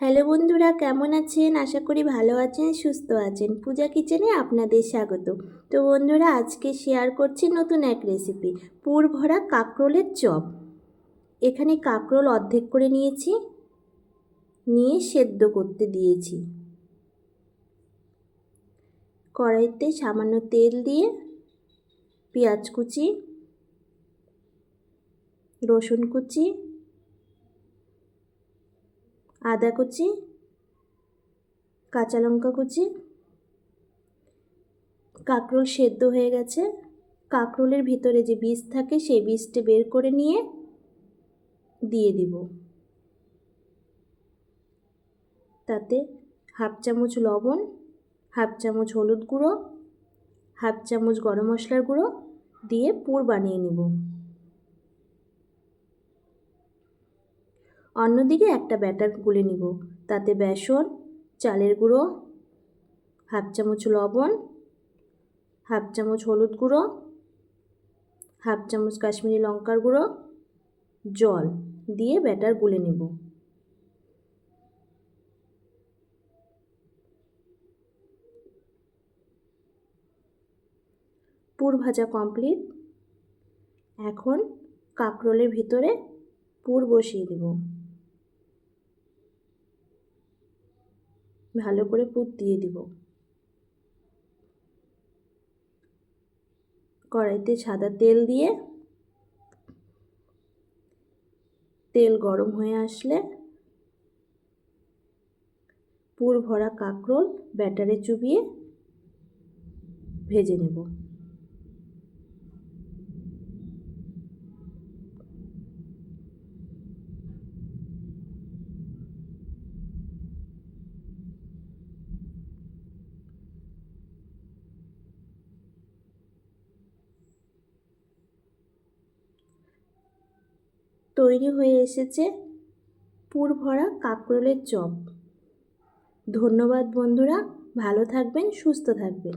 Hello বন্ধুরা, কেমন আছেন? আশা করি ভালো আছেন, সুস্থ আছেন। পূজা কিচেনে আপনাদের স্বাগত। তো বন্ধুরা, আজকে শেয়ার করছি নতুন এক রেসিপি, পুর ভরা কাঁকরোলের চপ। এখানে কাঁকরোল অর্ধেক করে নিয়েছি, নিয়ে সেদ্ধ করতে দিয়েছি। কড়াইতে সামান্য তেল দিয়ে পেঁয়াজ কুচি, রসুন কুচি, আদা কুচি, কাঁচা লঙ্কা কুচি। কাঁকরোল সেদ্ধ হয়ে গেছে। কাঁকরোলের ভিতরে যে বীজ থাকে সেই বীজটা বের করে নিয়ে দিয়ে দিব। তাতে হাফ চামচ লবণ, হাফ চামচ হলুদ গুঁড়ো, হাফ চামচ গরম মশলার গুঁড়ো দিয়ে পুর বানিয়ে নেব। অন্যদিকে একটা ব্যাটার গুলে নিব। তাতে বেসন, চালের গুঁড়ো, হাফ চামচ লবণ, হাফ চামচ হলুদ গুঁড়ো, হাফ চামচ কাশ্মীরি লঙ্কার গুঁড়ো, জল দিয়ে ব্যাটার গুলে নেব। পুর ভাজা কমপ্লিট। এখন কাঁকরোলের ভিতরে পুর বসিয়ে দেব। ভালো করে পুর দিয়ে দিব। কড়াইতে সাদা তেল দিয়ে তেল গরম হয়ে আসলে পুর ভরা কাঁকরোল ব্যাটারে চুবিয়ে ভেজে নেব। তৈরি হয়ে এসেছে পুর ভরা কাঁকরোলের চপ। ধন্যবাদ বন্ধুরা, ভালো থাকবেন, সুস্থ থাকবেন।